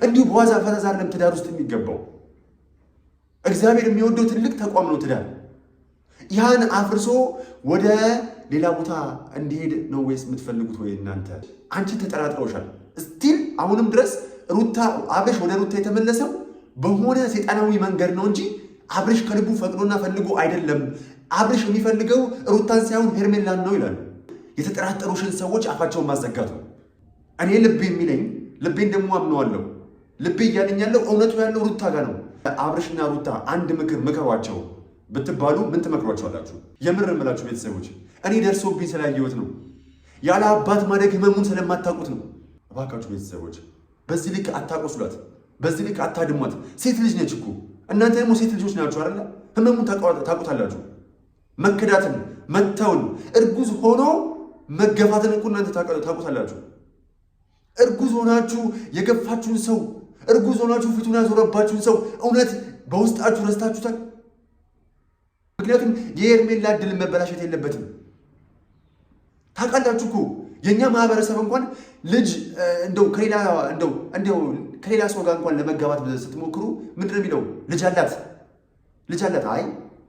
እንዲሁ በዋዛ ፈዛዛ አይደለም ትዳር ውስጥ የሚገባው። እግዚአብሔር የሚወደው ትልቅ ተቋም ነው ትዳር። ያን አፍርሶ ወደ ሌላ ቦታ እንዲሄድ ነው ወይስ የምትፈልጉት? ወይ እናንተ አንቺ ተጠራጥረውሻል ስቲል አሁንም ድረስ አብርሽ ወደ ሩታ የተመለሰው በሆነ ሰይጣናዊ መንገድ ነው እንጂ አብርሽ ከልቡ ፈቅዶና ፈልጎ አይደለም። አብርሽ የሚፈልገው ሩታን ሳይሆን ሄርሜላን ነው ይላሉ። የተጠራጠሩሽን ሰዎች አፋቸውን ማዘጋቱ። እኔ ልቤ የሚለኝ ልቤን ደግሞ አምነዋለሁ። ልቤ እያለኝ ያለው እውነቱ ያለው ሩታ ጋር ነው። አብርሽና ሩታ አንድ ምክር ምከሯቸው ብትባሉ ምን ትመክሯቸዋላችሁ? የምር እምላችሁ ቤተሰቦች፣ እኔ ደርሶብኝ ስላየሁት ነው። ያለ አባት ማደግ ህመሙን ስለማታውቁት ነው። እባካችሁ ቤተሰቦች በዚህ ልክ አታቆስሏት፣ በዚህ ልክ አታድሟት። ሴት ልጅ ነች እኮ። እናንተ ደግሞ ሴት ልጆች ናችሁ አይደለ? ህመሙን ታውቁታላችሁ። መከዳትን፣ መተውን፣ እርጉዝ ሆኖ መገፋትን እኮ እናንተ ታውቁታላችሁ። እርጉዝ ሆናችሁ የገፋችሁን ሰው፣ እርጉዝ ሆናችሁ ፊቱን ያዞረባችሁን ሰው እውነት በውስጣችሁ ረስታችሁታል። ምክንያቱም የሄርሜላ ዕድል መበላሸት የለበትም። ታውቃላችሁ እኮ የኛ ማህበረሰብ እንኳን ልጅ እንደው ከሌላ ሰው ጋር እንኳን ለመጋባት ስትሞክሩ ምንድን ነው የሚለው? ልጅ አላት። አይ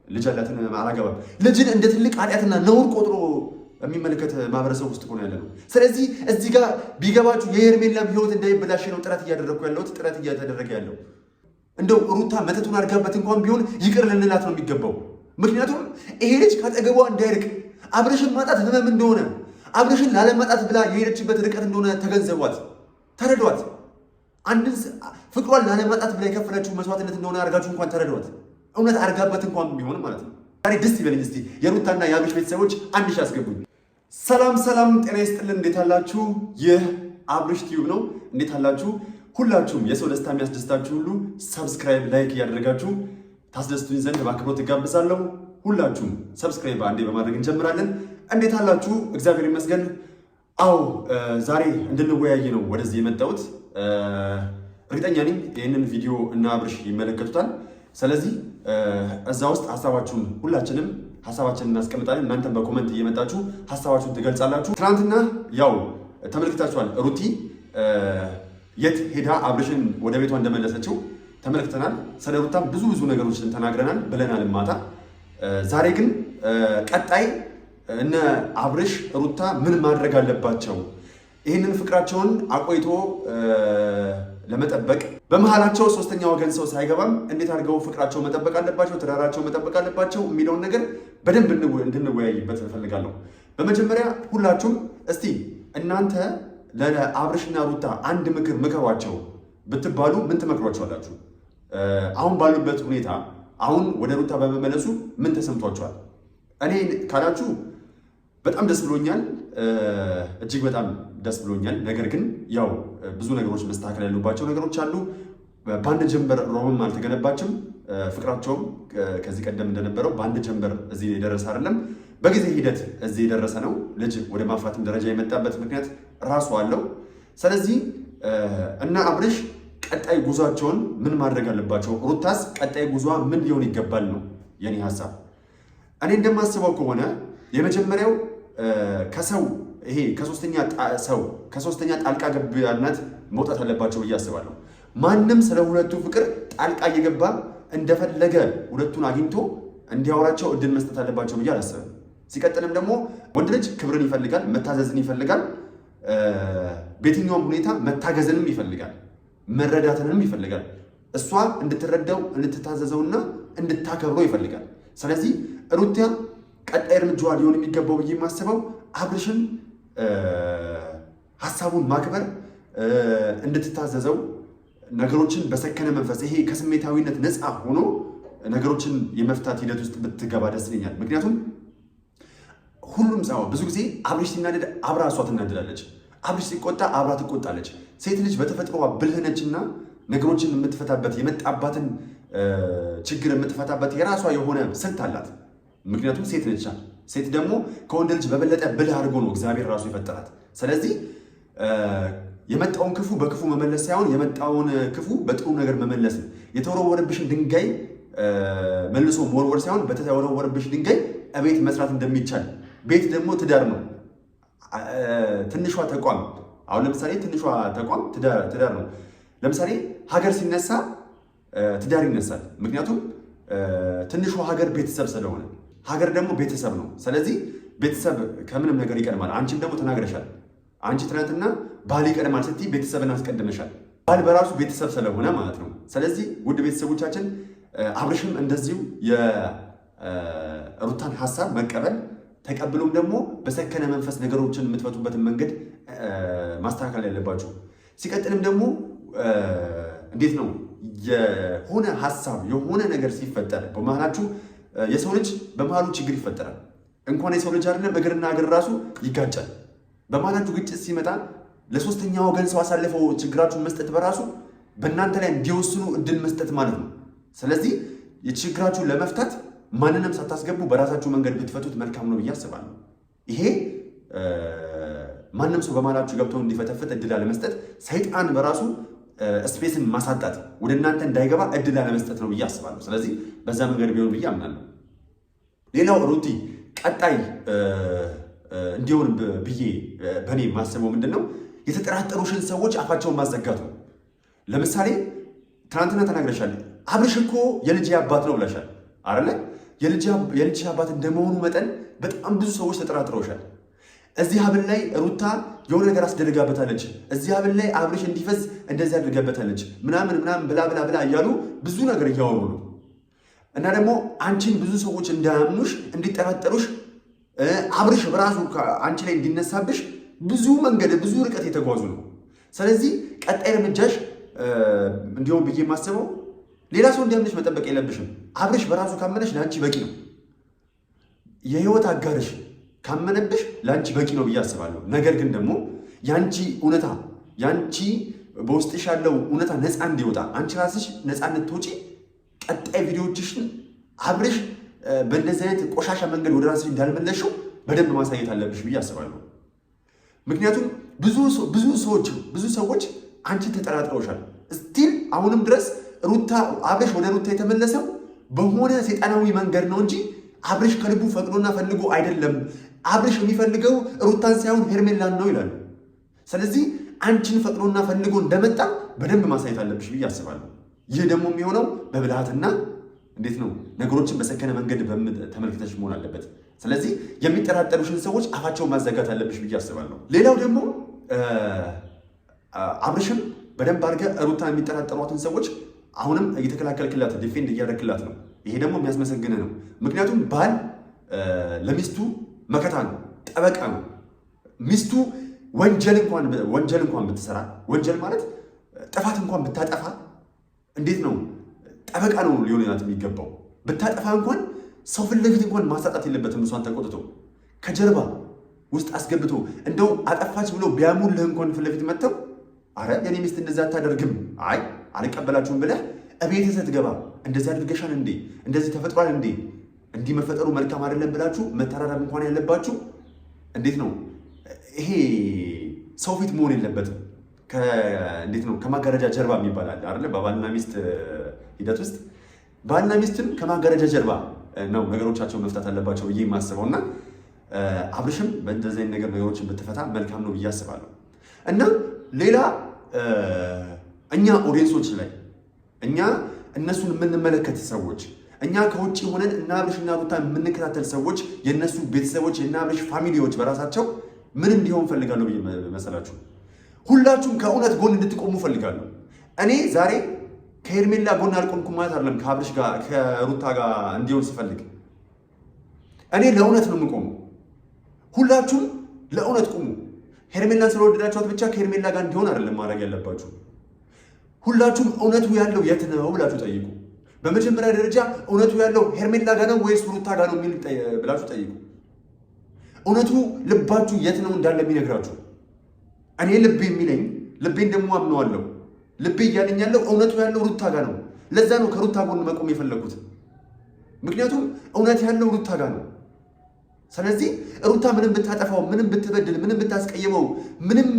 ልጅ አላትን አላገባም። ልጅን እንደ ትልቅ ኃጢአትና ነውር ቆጥሮ የሚመለከት ማህበረሰብ ውስጥ ሆነ ያለ ነው። ስለዚህ እዚህ ጋር ቢገባችሁ የሄርሜላም ህይወት እንዳይበላሽ ነው ጥረት እያደረግኩ ያለሁት፣ ጥረት እያተደረገ ያለው። እንደው ሩታ መተቱን አድርጋበት እንኳን ቢሆን ይቅር ልንላት ነው የሚገባው። ምክንያቱም ይሄ ልጅ ካጠገቧ እንዳይርቅ፣ አብርሽን ማጣት ህመም እንደሆነ፣ አብርሽን ላለማጣት ብላ የሄደችበት ርቀት እንደሆነ ተገንዘቧት፣ ተረዷት። አንድን ፍቅሯን ላለማጣት ብላ የከፈለችው መስዋዕትነት እንደሆነ አድርጋችሁ እንኳን ተረዷት። እውነት አድርጋበት እንኳን ቢሆን ማለት ነው። ዛሬ ደስ ይበለኝ። እስቲ የሩታና የአብርሽ ቤተሰቦች አንድ ሺህ አስገቡኝ። ሰላም ጤና ይስጥልን። እንዴት አላችሁ? ይህ አብርሽ ቲዩብ ነው። እንዴት አላችሁ? ሁላችሁም የሰው ደስታ የሚያስደስታችሁ ሁሉ ሰብስክራይብ፣ ላይክ እያደረጋችሁ ታስደስቱኝ ዘንድ በአክብሮት እጋብዛለሁ። ሁላችሁም ሰብስክራይብ አንዴ በማድረግ እንጀምራለን። እንዴት አላችሁ? እግዚአብሔር ይመስገን። አዎ ዛሬ እንድንወያይ ነው ወደዚህ የመጣሁት። እርግጠኛ ነኝ ይህንን ቪዲዮ እና አብርሽ ይመለከቱታል። ስለዚህ እዛ ውስጥ ሀሳባችሁን ሁላችንም ሀሳባችንን እናስቀምጣለን። እናንተም በኮመንት እየመጣችሁ ሀሳባችሁን ትገልጻላችሁ። ትናንትና ያው ተመልክታችኋል። ሩቲ የት ሄዳ አብርሽን ወደ ቤቷ እንደመለሰችው ተመልክተናል። ስለ ሩታም ብዙ ነገሮችን ተናግረናል ብለናል ማታ። ዛሬ ግን ቀጣይ እነ አብርሽ ሩታ ምን ማድረግ አለባቸው? ይህንን ፍቅራቸውን አቆይቶ ለመጠበቅ በመሃላቸው ሶስተኛ ወገን ሰው ሳይገባም እንዴት አድርገው ፍቅራቸው መጠበቅ አለባቸው፣ ትዳራቸው መጠበቅ አለባቸው የሚለውን ነገር በደንብ እንድንወያይበት እፈልጋለሁ። በመጀመሪያ ሁላችሁም እስቲ እናንተ ለአብርሽና ሩታ አንድ ምክር ምከሯቸው ብትባሉ ምን ትመክሯቸዋላችሁ? አሁን ባሉበት ሁኔታ አሁን ወደ ሩታ በመመለሱ ምን ተሰምቷቸዋል? እኔ ካላችሁ በጣም ደስ ብሎኛል፣ እጅግ በጣም ደስ ብሎኛል። ነገር ግን ያው ብዙ ነገሮች መስተካከል ያሉባቸው ነገሮች አሉ። በአንድ ጀንበር ሮምም አልተገነባችም። ፍቅራቸውም ከዚህ ቀደም እንደነበረው በአንድ ጀንበር እዚህ የደረሰ አይደለም። በጊዜ ሂደት እዚህ የደረሰ ነው። ልጅ ወደ ማፍራትም ደረጃ የመጣበት ምክንያት ራሱ አለው። ስለዚህ እና አብርሽ ቀጣይ ጉዟቸውን ምን ማድረግ አለባቸው? ሩታስ ቀጣይ ጉዟ ምን ሊሆን ይገባል ነው የኔ ሀሳብ። እኔ እንደማስበው ከሆነ የመጀመሪያው ከሰው ይሄ ከሶስተኛ ጣልቃ ገብነት መውጣት አለባቸው ብዬ አስባለሁ። ማንም ስለ ሁለቱ ፍቅር ጣልቃ እየገባ እንደፈለገ ሁለቱን አግኝቶ እንዲያወራቸው እድል መስጠት አለባቸው ብዬ አላስብም። ሲቀጥልም ደግሞ ወንድ ልጅ ክብርን ይፈልጋል፣ መታዘዝን ይፈልጋል፣ በየትኛውም ሁኔታ መታገዝንም ይፈልጋል፣ መረዳትንም ይፈልጋል። እሷ እንድትረዳው እንድትታዘዘውና እንድታከብረው ይፈልጋል። ስለዚህ ሩታ ቀጣይ እርምጃዋ ሊሆን የሚገባው ብዬ የማስበው አብርሽን ሀሳቡን ማክበር፣ እንድትታዘዘው፣ ነገሮችን በሰከነ መንፈስ ይሄ ከስሜታዊነት ነፃ ሆኖ ነገሮችን የመፍታት ሂደት ውስጥ ብትገባ ደስ ይለኛል። ምክንያቱም ሁሉም ሰው ብዙ ጊዜ አብርሽ ሲናደድ አብራ እሷ ትናደዳለች፣ አብርሽ ሲቆጣ አብራ ትቆጣለች። ሴት ልጅ በተፈጥሮዋ ብልህ ነችና ነገሮችን የምትፈታበት የመጣባትን ችግር የምትፈታበት የራሷ የሆነ ስልት አላት። ምክንያቱም ሴት ነች። ሴት ደግሞ ከወንድ ልጅ በበለጠ ብልህ አድርጎ ነው እግዚአብሔር ራሱ የፈጠራት። ስለዚህ የመጣውን ክፉ በክፉ መመለስ ሳይሆን የመጣውን ክፉ በጥሩ ነገር መመለስ፣ የተወረወረብሽን ድንጋይ መልሶ መወርወር ሳይሆን በተወረወረብሽ ድንጋይ ቤት መስራት እንደሚቻል። ቤት ደግሞ ትዳር ነው። ትንሿ ተቋም አሁን ለምሳሌ ትንሿ ተቋም ትዳር ነው። ለምሳሌ ሀገር ሲነሳ ትዳር ይነሳል። ምክንያቱም ትንሹ ሀገር ቤተሰብ ስለሆነ፣ ሀገር ደግሞ ቤተሰብ ነው። ስለዚህ ቤተሰብ ከምንም ነገር ይቀድማል። አንቺም ደግሞ ተናግረሻል። አንቺ ትናንትና ባል ይቀድማል ስትይ ቤተሰብን አስቀድመሻል። ባል በራሱ ቤተሰብ ስለሆነ ማለት ነው። ስለዚህ ውድ ቤተሰቦቻችን አብርሽም እንደዚሁ የሩታን ሀሳብ መቀበል ተቀብሎም ደግሞ በሰከነ መንፈስ ነገሮችን የምትፈቱበትን መንገድ ማስተካከል ያለባችሁ። ሲቀጥልም ደግሞ እንዴት ነው የሆነ ሀሳብ የሆነ ነገር ሲፈጠር በመሃላችሁ የሰው ልጅ በመሃሉ ችግር ይፈጠራል። እንኳን የሰው ልጅ አይደለም እግርና እግር ራሱ ይጋጫል። በመሃላችሁ ግጭት ሲመጣ ለሶስተኛ ወገን ሰው አሳልፈው ችግራችሁን መስጠት በራሱ በእናንተ ላይ እንዲወስኑ እድል መስጠት ማለት ነው። ስለዚህ የችግራችሁን ለመፍታት ማንንም ሳታስገቡ በራሳችሁ መንገድ ብትፈቱት መልካም ነው ብዬ አስባለሁ። ይሄ ማንም ሰው በመሃላችሁ ገብተው እንዲፈተፍት እድል አለመስጠት፣ ሰይጣን በራሱ ስፔስን ማሳጣት፣ ወደ እናንተ እንዳይገባ እድል አለመስጠት ነው ብዬ አስባለሁ። ስለዚህ በዛ መንገድ ቢሆን ብዬ አምናለሁ። ሌላው ሩቲ ቀጣይ እንዲሆን ብዬ በእኔ የማስበው ምንድን ነው የተጠራጠሩሽን ሰዎች አፋቸውን ማዘጋቱ። ለምሳሌ ትናንትና ተናግረሻል። አብርሽ እኮ የልጅ አባት ነው ብለሻል አይደለ? የልጅ አባት እንደመሆኑ መጠን በጣም ብዙ ሰዎች ተጠራጥረውሻል። እዚህ ሀብል ላይ ሩታ የሆነ ነገር አስደርጋበታለች፣ እዚህ ሀብል ላይ አብርሽ እንዲፈዝ እንደዚህ አድርጋበታለች ምናምን ብላ ብላ ብላ እያሉ ብዙ ነገር እያወሩ ነው። እና ደግሞ አንቺን ብዙ ሰዎች እንዳያምኑሽ እንዲጠራጠሩሽ አብርሽ በራሱ አንቺ ላይ እንዲነሳብሽ ብዙ መንገድ ብዙ ርቀት የተጓዙ ነው። ስለዚህ ቀጣይ እርምጃሽ እንዲሆን ብዬ የማስበው ሌላ ሰው እንዲያምንሽ መጠበቅ የለብሽም። አብርሽ በራሱ ካመነሽ ለአንቺ በቂ ነው። የህይወት አጋርሽ ካመነብሽ ለአንቺ በቂ ነው ብዬ አስባለሁ። ነገር ግን ደግሞ ያንቺ እውነታ ያንቺ በውስጥሽ ያለው እውነታ ነፃ እንዲወጣ አንቺ ራስሽ ነፃ እንድትወጪ ቀጣይ ቪዲዮዎችሽን አብርሽ በእንደዚህ አይነት ቆሻሻ መንገድ ወደ ራስሽ እንዳልመለሽው በደንብ ማሳየት አለብሽ ብዬ አስባለሁ። ምክንያቱም ብዙ ሰዎች አንቺን ተጠራጥረውሻል። ስቲል አሁንም ድረስ አብርሽ ወደ ሩታ የተመለሰው በሆነ ሰይጣናዊ መንገድ ነው እንጂ አብርሽ ከልቡ ፈቅዶና ፈልጎ አይደለም። አብርሽ የሚፈልገው ሩታን ሳይሆን ሄርሜላን ነው ይላሉ። ስለዚህ አንቺን ፈቅዶና ፈልጎ እንደመጣ በደንብ ማሳየት አለብሽ ብዬ አስባለሁ። ይህ ደግሞ የሚሆነው በብልሃትና እንዴት ነው ነገሮችን በሰከነ መንገድ ተመልክተሽ መሆን አለበት። ስለዚህ የሚጠራጠሩሽን ሰዎች አፋቸውን ማዘጋት አለብሽ ብዬ አስባለሁ። ሌላው ደግሞ አብርሽም በደንብ አድርገህ ሩታን የሚጠራጠሯትን ሰዎች አሁንም እየተከላከልክላት ዲፌንድ እያደረክላት ነው። ይሄ ደግሞ የሚያስመሰግን ነው። ምክንያቱም ባል ለሚስቱ መከታ ነው፣ ጠበቃ ነው። ሚስቱ ወንጀል እንኳን ብትሰራ፣ ወንጀል ማለት ጥፋት እንኳን ብታጠፋ እንዴት ነው ጠበቃ ነው ሊሆንላት የሚገባው። ብታጠፋ እንኳን ሰው ፊት ለፊት እንኳን ማሳጣት የለበትም። እሷን ተቆጥቶ ከጀርባ ውስጥ አስገብቶ እንደው አጠፋች ብሎ ቢያሙልህ እንኳን ፊት ለፊት መጥተው አረ የኔ ሚስት እንደዛ አታደርግም፣ አይ አልቀበላችሁም ብለህ እቤትህ ስትገባ እንደዚህ አድርገሻል እንዴ፣ እንደዚህ ተፈጥሯል እንዴ፣ እንዲህ መፈጠሩ መልካም አይደለም ብላችሁ መተራረም እንኳን ያለባችሁ እንዴት ነው? ይሄ ሰው ፊት መሆን የለበትም። እንዴት ነው ከማጋረጃ ጀርባ የሚባል አለ አይደለ? በባልና ሚስት ሂደት ውስጥ ባልና ሚስትም ከማጋረጃ ጀርባ ነው ነገሮቻቸው መፍታት አለባቸው ብዬ የማስበው እና አብርሽም በእንደዚህ አይነት ነገሮችን ብትፈታ መልካም ነው ብዬ አስባለሁ። እና ሌላ እኛ ኦዲየንሶች ላይ እኛ እነሱን የምንመለከት ሰዎች እኛ ከውጭ ሆነን እና አብርሽና ሩታ የምንከታተል ሰዎች የእነሱ ቤተሰቦች የእነ አብርሽ ፋሚሊዎች በራሳቸው ምን እንዲሆን ፈልጋለሁ ብዬ መሰላችሁ? ሁላችሁም ከእውነት ጎን እንድትቆሙ ፈልጋለሁ። እኔ ዛሬ ከሄርሜላ ጎን አልቆምኩም ማለት አይደለም። ከአብርሽ ጋር ከሩታ ጋር እንዲሆን ስፈልግ እኔ ለእውነት ነው የምቆመው። ሁላችሁም ለእውነት ቁሙ። ሄርሜላን ስለወደዳችኋት ብቻ ከሄርሜላ ጋር እንዲሆን አይደለም ማድረግ ያለባችሁ። ሁላችሁም እውነቱ ያለው የት ነው ብላችሁ ጠይቁ። በመጀመሪያ ደረጃ እውነቱ ያለው ሄርሜላ ጋር ነው ወይስ ሩታ ጋር ነው የሚል ብላችሁ ጠይቁ። እውነቱ ልባችሁ የት ነው እንዳለ የሚነግራችሁ። እኔ ልቤ የሚለኝ ልቤን ደግሞ አምነዋለሁ። ልቤ እያለኝ ያለው እውነቱ ያለው ሩታ ጋር ነው። ለዛ ነው ከሩታ ጎን መቆም የፈለኩት። ምክንያቱም እውነት ያለው ሩታ ጋር ነው። ስለዚህ ሩታ ምንም ብታጠፋው፣ ምንም ብትበድል፣ ምንም ብታስቀይመው፣ ምንም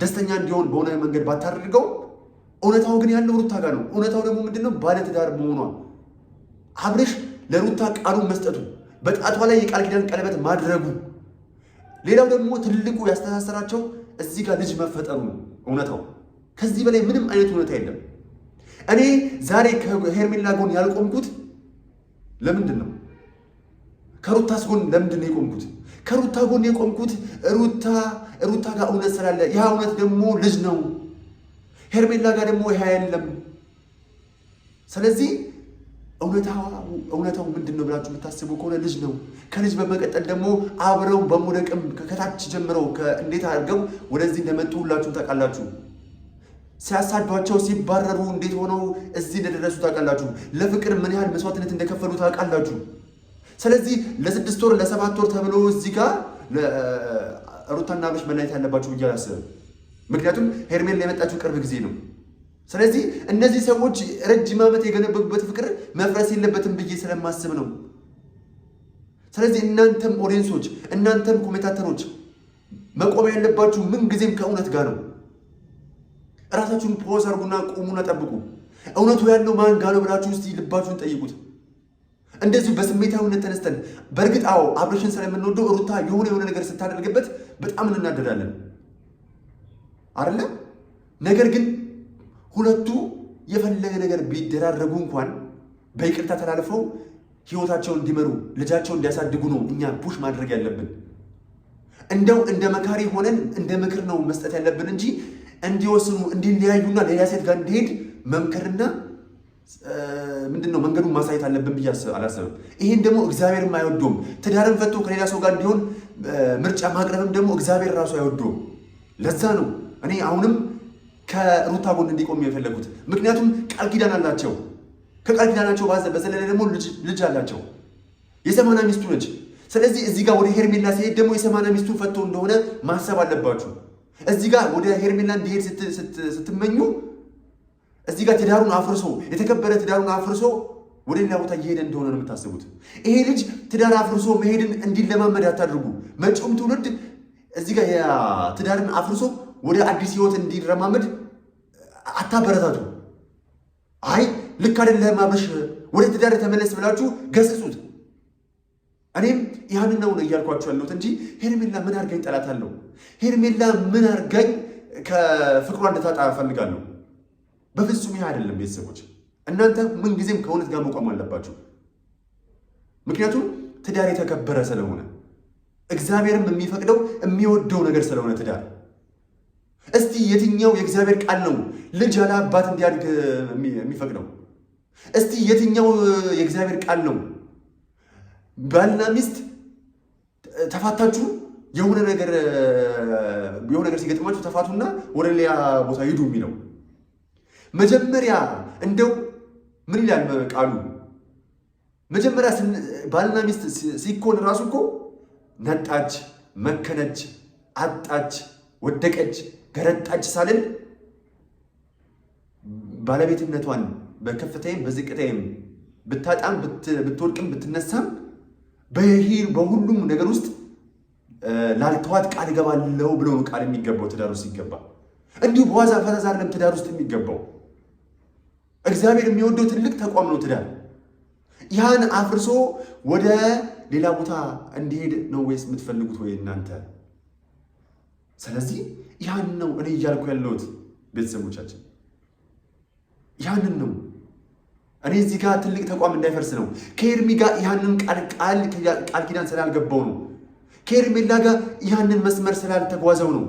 ደስተኛ እንዲሆን በሆነ መንገድ ባታደርገው እውነታው ግን ያለው ሩታ ጋር ነው። እውነታው ደግሞ ምንድነው? ባለትዳር መሆኗ፣ አብርሽ ለሩታ ቃሉን መስጠቱ፣ በጣቷ ላይ የቃል ኪዳን ቀለበት ማድረጉ፣ ሌላው ደግሞ ትልቁ ያስተሳሰራቸው እዚህ ጋር ልጅ መፈጠሩ ነው እውነታው። ከዚህ በላይ ምንም አይነት እውነታ የለም። እኔ ዛሬ ከሄርሜላ ጎን ያልቆምኩት ለምንድን ነው? ከሩታስ ጎን ለምንድን ነው የቆምኩት? ከሩታ ጎን የቆምኩት ሩታ ጋር እውነት ስላለ፣ ያ እውነት ደግሞ ልጅ ነው። ሄርሜላ ጋር ደግሞ ይሄ የለም። ስለዚህ እውነታው ምንድን ነው ብላችሁ የምታስቡ ከሆነ ልጅ ነው። ከልጅ በመቀጠል ደግሞ አብረው በመውደቅም ከታች ጀምረው እንዴት አድርገው ወደዚህ እንደመጡ ሁላችሁም ታውቃላችሁ። ሲያሳዷቸው ሲባረሩ እንዴት ሆነው እዚህ እንደደረሱ ታውቃላችሁ። ለፍቅር ምን ያህል መስዋዕትነት እንደከፈሉ ታውቃላችሁ። ስለዚህ ለ6 ወር ለ7 ወር ተብሎ እዚህ ጋር ሩታና አብርሽ መለያየት ያለባችሁ ብዬ አላስብም። ምክንያቱም ሄርሜላ የመጣችው ቅርብ ጊዜ ነው። ስለዚህ እነዚህ ሰዎች ረጅም ዓመት የገነቡበት ፍቅር መፍረስ የለበትም ብዬ ስለማስብ ነው። ስለዚህ እናንተም ኦዲየንሶች፣ እናንተም ኮሜንታተሮች መቆም ያለባችሁ ምን ጊዜም ከእውነት ጋር ነው። እራሳችሁን ፖዝ አርጉና ቁሙና ጠብቁ። እውነቱ ያለው ማን ጋር ነው ብላችሁ እስቲ ልባችሁን ጠይቁት። እንደዚሁ በስሜታዊነት ተነስተን በእርግጥ አብርሽን ስለምንወደው ሩታ የሆነ ነገር ስታደርግበት በጣም እንናደዳለን አይደለ? ነገር ግን ሁለቱ የፈለገ ነገር ቢደራረጉ እንኳን በይቅርታ ተላልፈው ህይወታቸውን እንዲመሩ ልጃቸውን እንዲያሳድጉ ነው እኛ ፑሽ ማድረግ ያለብን። እንደው እንደ መካሪ ሆነን እንደ ምክር ነው መስጠት ያለብን እንጂ እንዲወስኑ እንዲለያዩና ሌላ ሴት ጋር እንዲሄድ መምከርና ምንድነው መንገዱን ማሳየት አለብን ብዬ አላስብም። ይሄን ደግሞ እግዚአብሔርም አይወደውም። ትዳርን ፈቶ ከሌላ ሰው ጋር እንዲሆን ምርጫ ማቅረብም ደግሞ እግዚአብሔር ራሱ አይወደውም። ለዛ ነው እኔ አሁንም ከሩታ ጎን እንዲቆም የፈለጉት። ምክንያቱም ቃል ኪዳን አላቸው። ከቃል ኪዳናቸው በዘለለ ደግሞ ልጅ አላቸው። የሰማና ሚስቱ ነች። ስለዚህ እዚህ ጋር ወደ ሄርሜላ ሲሄድ ደግሞ የሰማና ሚስቱ ፈቶ እንደሆነ ማሰብ አለባችሁ። እዚህ ጋር ወደ ሄርሜላ እንዲሄድ ስትመኙ እዚህ ጋር ትዳሩን አፍርሶ የተከበረ ትዳሩን አፍርሶ ወደ ሌላ ቦታ እየሄደ እንደሆነ ነው የምታስቡት። ይሄ ልጅ ትዳር አፍርሶ መሄድን እንዲለማመድ አታድርጉ። መጪውም ትውልድ እዚህ ጋር ትዳርን አፍርሶ ወደ አዲስ ህይወት እንዲረማመድ አታበረታቱ። አይ ልክ አይደለም አብርሽ ወደ ትዳር ተመለስ ብላችሁ ገስጹት። እኔም ያንን ነው እያልኳችሁ ያለሁት እንጂ ሄርሜላ ምን አርጋኝ ጠላታለሁ? ሄርሜላ ምን አርጋኝ ከፍቅሯ እንድታጣ እፈልጋለሁ? በፍጹም ይህ አይደለም። ቤተሰቦች እናንተ ምን ጊዜም ከእውነት ጋር መቆም አለባችሁ። ምክንያቱም ትዳር የተከበረ ስለሆነ እግዚአብሔርም የሚፈቅደው የሚወደው ነገር ስለሆነ ትዳር። እስቲ የትኛው የእግዚአብሔር ቃል ነው ልጅ ያለ አባት እንዲያድግ የሚፈቅደው? እስቲ የትኛው የእግዚአብሔር ቃል ነው ባልና ሚስት ተፋታችሁ የሆነ ነገር ሲገጥማችሁ ተፋቱና ወደ ሌላ ቦታ ሂዱ የሚለው? መጀመሪያ እንደው ምን ይላል ቃሉ? መጀመሪያ ባልና ሚስት ሲኮን ራሱ እኮ ነጣች፣ መከነች፣ አጣች፣ ወደቀች፣ ገረጣች ሳልን ባለቤትነቷን በከፍታይም በዝቅታይም ብታጣም ብትወድቅም ብትነሳም በሁሉም ነገር ውስጥ ላልተዋት ቃል እገባለሁ ብሎ ቃል የሚገባው ትዳር ውስጥ ይገባ። እንዲሁ በዋዛ ፈዛዛ አይደለም ትዳር ውስጥ የሚገባው። እግዚአብሔር የሚወደው ትልቅ ተቋም ነው ትዳር። ያን አፍርሶ ወደ ሌላ ቦታ እንዲሄድ ነው ወይስ የምትፈልጉት ወይ እናንተ? ስለዚህ ያን ነው እኔ እያልኩ ያለሁት ቤተሰቦቻችን፣ ያንን ነው እኔ እዚህ ጋር ትልቅ ተቋም እንዳይፈርስ ነው። ከሄርሚ ጋር ያንን ቃል ኪዳን ስላልገባው ነው። ከሄርሜላ ጋር ያንን መስመር ስላልተጓዘው ነው።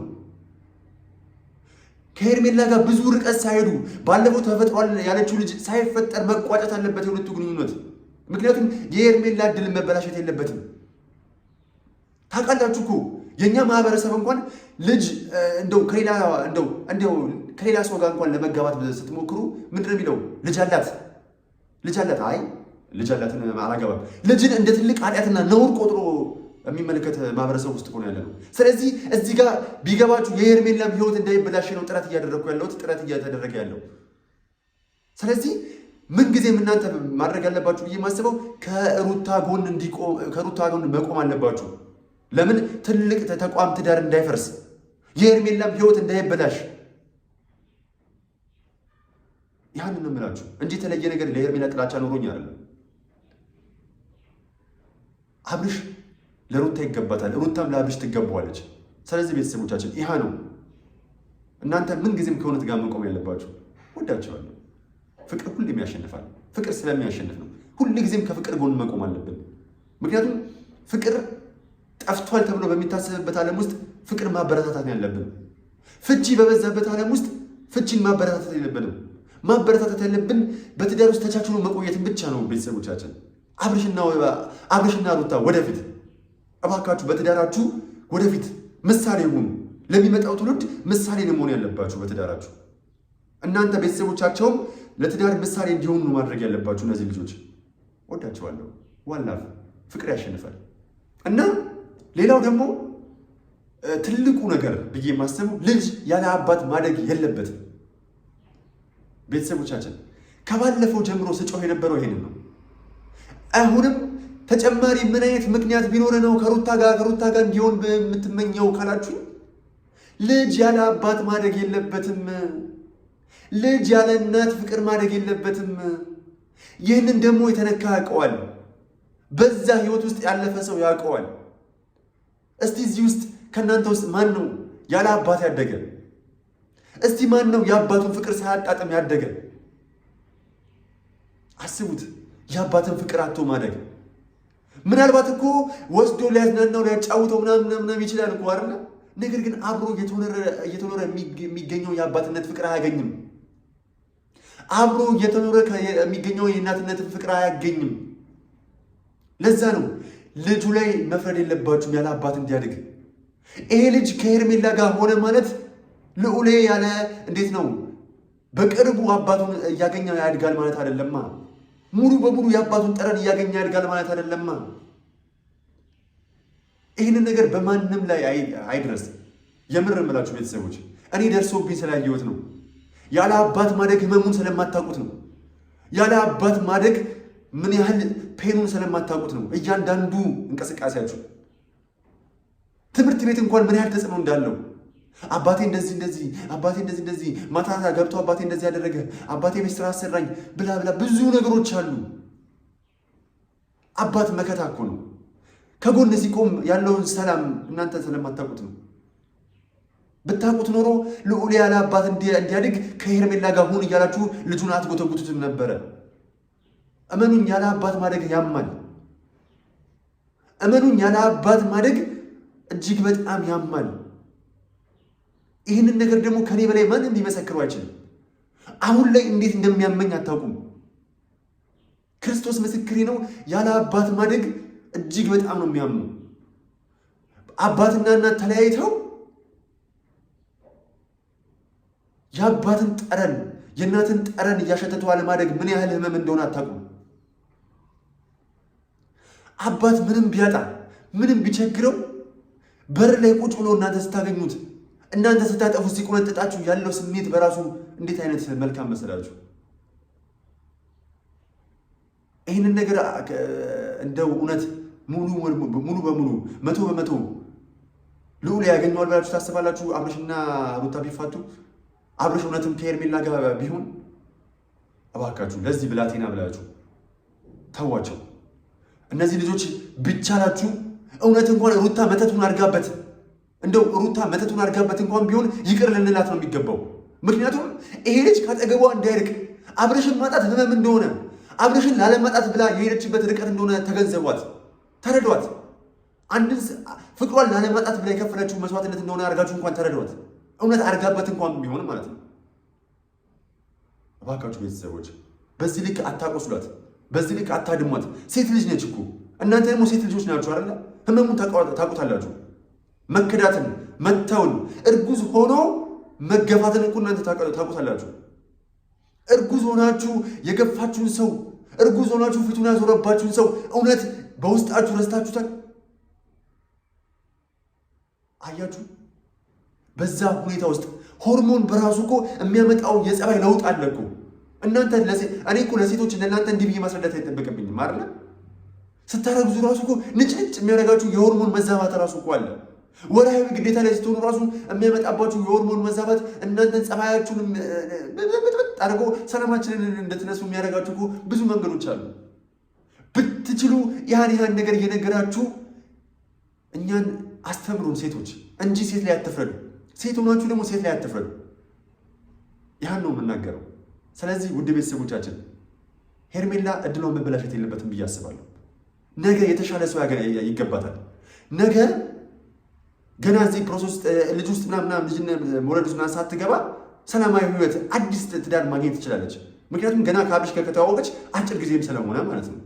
ከሄርሜላ ጋር ብዙ ርቀት ሳይሄዱ ባለፈው ተፈጥሯል ያለችው ልጅ ሳይፈጠር መቋጨት አለበት የሁለቱ ግንኙነት። ምክንያቱም የሄርሜላ ድል መበላሸት የለበትም። ታውቃላችሁ እኮ የኛ ማህበረሰብ እንኳን ልጅ እንደው ከሌላ ሰው ጋር እንኳን ለመጋባት ስትሞክሩ ምንድን ነው የሚለው? ልጅ አላት። አይ ልጅ አላትን አላገባም። ልጅን እንደ ትልቅ ኃጢአትና ነውር ቆጥሮ የሚመለከት ማህበረሰብ ውስጥ ሆነ ያለ ነው። ስለዚህ እዚህ ጋር ቢገባችሁ የሄርሜላም ህይወት እንዳይበላሽ ነው ጥረት እየተደረገ ያለው። ስለዚህ ምን ጊዜም እናንተ ማድረግ ያለባችሁ ብዬ የማስበው ከሩታ ጎን መቆም አለባችሁ። ለምን? ትልቅ ተቋም ትዳር እንዳይፈርስ፣ የሄርሜላም ህይወት እንዳይበላሽ። ያንን ነው የምላችሁ እንጂ የተለየ ነገር ለሄርሜላ ጥላቻ ኖሮኝ አይደለም። አብርሽ ለሩታ ይገባታል፣ ሩታም ለአብርሽ ትገባዋለች። ስለዚህ ቤተሰቦቻችን ይህ ነው እናንተ ምን ጊዜም ከእውነት ጋር መቆም ያለባችሁ። ወዳቸዋለሁ። ፍቅር ሁሌም ያሸንፋል። ፍቅር ስለሚያሸንፍ ነው ሁል ጊዜም ከፍቅር ጎን መቆም አለብን። ምክንያቱም ፍቅር ጠፍቷል ተብሎ በሚታሰብበት ዓለም ውስጥ ፍቅር ማበረታታት ያለብን። ፍቺ በበዛበት ዓለም ውስጥ ፍቺን ማበረታታት የለብንም። ማበረታታት ያለብን በትዳር ውስጥ ተቻችሎ መቆየትን ብቻ ነው። ቤተሰቦቻችን አብርሽና ሩታ ወደፊት እባካችሁ በትዳራችሁ ወደፊት ምሳሌ ሁኑ። ለሚመጣው ትውልድ ምሳሌ ነው መሆን ያለባችሁ በትዳራችሁ። እናንተ ቤተሰቦቻቸውም ለትዳር ምሳሌ እንዲሆኑ ማድረግ ያለባችሁ እነዚህ ልጆች። ወዳቸዋለሁ። ዋላፍ ፍቅር ያሸንፋል። እና ሌላው ደግሞ ትልቁ ነገር ብዬ የማስበው ልጅ ያለ አባት ማደግ የለበትም። ቤተሰቦቻችን ከባለፈው ጀምሮ ስጮህ የነበረው ይሄንን ነው። አሁንም ተጨማሪ ምን አይነት ምክንያት ቢኖር ነው ከሩታ ጋር እንዲሆን የምትመኘው ካላችሁ፣ ልጅ ያለ አባት ማደግ የለበትም። ልጅ ያለ እናት ፍቅር ማደግ የለበትም። ይህንን ደግሞ የተነካ ያውቀዋል። በዛ ህይወት ውስጥ ያለፈ ሰው ያውቀዋል። እስቲ እዚህ ውስጥ ከእናንተ ውስጥ ማን ነው ያለ አባት ያደገ? እስቲ ማን ነው የአባቱን ፍቅር ሳያጣጥም ያደገ? አስቡት፣ የአባትን ፍቅር አጥቶ ማደግ። ምናልባት እኮ ወስዶ ሊያዝናናው ሊያጫውተው ምናምን ይችላል እኮ አይደለ? ነገር ግን አብሮ እየተኖረ የሚገኘው የአባትነት ፍቅር አያገኝም። አብሮ እየተኖረ የሚገኘው የእናትነትን ፍቅር አያገኝም። ለዛ ነው ልጁ ላይ መፍረድ የለባችሁም ያለ አባት እንዲያድግ። ይሄ ልጅ ከሄርሜላ ጋር ሆነ ማለት ልዑሌ ያለ እንዴት ነው በቅርቡ አባቱን እያገኘ ያድጋል ማለት አይደለማ። ሙሉ በሙሉ የአባቱን ጠረን እያገኘ ያድጋል ማለት አይደለማ። ይህንን ነገር በማንም ላይ አይድረስ። የምር እምላችሁ ቤተሰቦች፣ እኔ ደርሶብኝ ስላየሁት ነው። ያለ አባት ማደግ ህመሙን ስለማታውቁት ነው። ያለ አባት ማደግ ምን ያህል ፔኑን ስለማታውቁት ነው። እያንዳንዱ እንቅስቃሴያችሁ ትምህርት ቤት እንኳን ምን ያህል ተጽዕኖ እንዳለው አባቴ እንደዚህ አባቴ እንደዚህ ማታ ገብቶ አባቴ እንደዚህ ያደረገ አባቴ ቤት ስራ አሰራኝ ብላ ብዙ ነገሮች አሉ። አባት መከታ እኮ ነው። ከጎን ሲቆም ያለውን ሰላም እናንተ ስለማታውቁት ነው። ብታውቁት ኖሮ ልዑል ያለ አባት እንዲያድግ ከሄርሜላ ጋር ሁን እያላችሁ ልጁን አትጎተጉቱትም ነበረ። እመኑኝ፣ ያለ አባት ማደግ ያማል። እመኑኝ፣ ያለ አባት ማደግ እጅግ በጣም ያማል። ይህንን ነገር ደግሞ ከኔ በላይ ማንም ሊመሰክሩ አይችልም። አሁን ላይ እንዴት እንደሚያመኝ አታውቁም። ክርስቶስ ምስክሬ ነው። ያለ አባት ማደግ እጅግ በጣም ነው የሚያሙ። አባትና እናት ተለያይተው የአባትን ጠረን የእናትን ጠረን እያሸተቱ አለማደግ ምን ያህል ህመም እንደሆነ አታውቁም። አባት ምንም ቢያጣ ምንም ቢቸግረው በር ላይ ቁጭ ብሎ እናንተ ስታገኙት እናንተ ስታጠፉ ሲቆነጥጣችሁ ያለው ስሜት በራሱ እንዴት አይነት መልካም መሰላችሁ። ይህንን ነገር እንደው እውነት ሙሉ በሙሉ 100% ልዑል ያገኘዋል ብላችሁ ታስባላችሁ? አብርሽና ሩታ ቢፋቱ አብርሽ እውነትም ከሄርሜላ ጋር ቢሆን እባካችሁ ለዚህ ብላቴና ብላችሁ ተዋቸው። እነዚህ ልጆች ቢቻላችሁ እውነት እንኳን ሩታ መተቱን አድርጋበት እንደው ሩታ መተቱን አድርጋበት እንኳን ቢሆን ይቅር ልንላት ነው የሚገባው። ምክንያቱም ይሄ ልጅ ካጠገቧ እንዳይርቅ አብርሽን ማጣት ህመም እንደሆነ አብርሽን ላለማጣት ብላ የሄደችበት ርቀት እንደሆነ ተገንዘቧት፣ ተረዷት። አንድን ፍቅሯን ላለማጣት ብላ የከፈለችው መስዋዕትነት እንደሆነ አድርጋችሁ እንኳን ተረዷት። እውነት አድርጋበት እንኳን ቢሆን ማለት ነው። እባካችሁ ቤተሰቦች በዚህ ልክ አታቆስሏት፣ በዚህ ልክ አታድሟት። ሴት ልጅ ነች እኮ እናንተ ደግሞ ሴት ልጆች ናችሁ አይደለ? ህመሙን ታውቁታላችሁ። መከዳትን፣ መተውን፣ እርጉዝ ሆኖ መገፋትን እኮ እናንተ ታውቁታላችሁ። እርጉዝ ሆናችሁ የገፋችሁን ሰው፣ እርጉዝ ሆናችሁ ፊቱን ያዞረባችሁን ሰው እውነት በውስጣችሁ ረስታችሁታል? አያችሁ? በዛ ሁኔታ ውስጥ ሆርሞን በራሱ እኮ የሚያመጣው የጸባይ ለውጥ አለ እኮ። እናንተ እኔ እኮ ለሴቶች ለእናንተ እንዲህ ብዬ ማስረዳት አይጠበቅብኝም አይደለ? ስታረግዙ ራሱ እኮ ንጭንጭ የሚያደርጋችሁ የሆርሞን መዛባት ራሱ እኮ አለ። ወርሃዊ ግዴታ ላይ ስትሆኑ ራሱ የሚያመጣባችሁ የሆርሞን መዛባት እናንተን ጸባያችሁን አድርጎ ሰላማችንን እንድትነሱ የሚያደርጋችሁ እኮ ብዙ መንገዶች አሉ። ብትችሉ ያን ነገር እየነገራችሁ እኛን አስተምሩን ሴቶች እንጂ ሴት ላይ አትፍረዱ። ሴት ሆናችሁ ደግሞ ሴት ላይ አትፍረዱ። ያን ነው የምናገረው። ስለዚህ ውድ ቤተሰቦቻችን ሄርሜላ እድሏን መበላሸት የለበትም ብዬ አስባለሁ። ነገ የተሻለ ሰው ይገባታል። ነገ ገና እዚህ ፕሮሰስ ልጅ ውስጥ ምናምን ልጅ መውለድ ውስጥ ሳትገባ ሰላማዊ ህይወት አዲስ ትዳር ማግኘት ትችላለች። ምክንያቱም ገና ከአብርሽ ጋር ከተዋወቀች አጭር ጊዜም ስለሆነ ማለት ነው።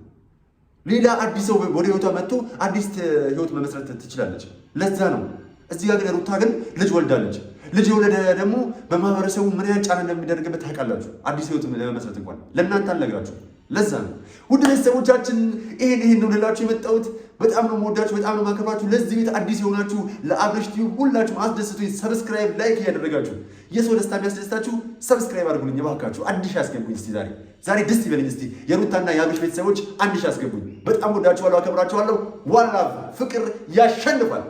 ሌላ አዲስ ሰው ወደ ህይወቷ መጥቶ አዲስ ህይወት መመስረት ትችላለች። ለዛ ነው እዚህ ጋር ግን ሩታ ግን ልጅ ወልዳለች። ልጅ የወለደ ደግሞ በማህበረሰቡ ምን ያህል ጫና እንደሚደረግበት ታውቃላችሁ። አዲስ ህይወት ለመመስረት እንኳን ለእናንተ አልነግራችሁ። ለዛ ነው ውድ ቤተሰቦቻችን ይሄን ነው ልላችሁ የመጣሁት። በጣም ነው የምወዳችሁ፣ በጣም ነው የማከብራችሁ። ለዚህ ቤት አዲስ የሆናችሁ ለአብርሽ ቲዩብ ሁላችሁም አስደስቱኝ። ሰብስክራይብ፣ ላይክ እያደረጋችሁ የሰው ደስታ የሚያስደስታችሁ ሰብስክራይብ አድርጉልኝ እባካችሁ። አንድ ሺህ አስገቡኝ እስቲ ዛሬ ደስ ይበለኝ። እስቲ የሩታና የአብርሽ ቤተሰቦች አንድ ሺህ አስገቡኝ። በጣም ወዳችኋለሁ፣ አከብራችኋለሁ። ዋላ ፍቅር ያሸንፋል።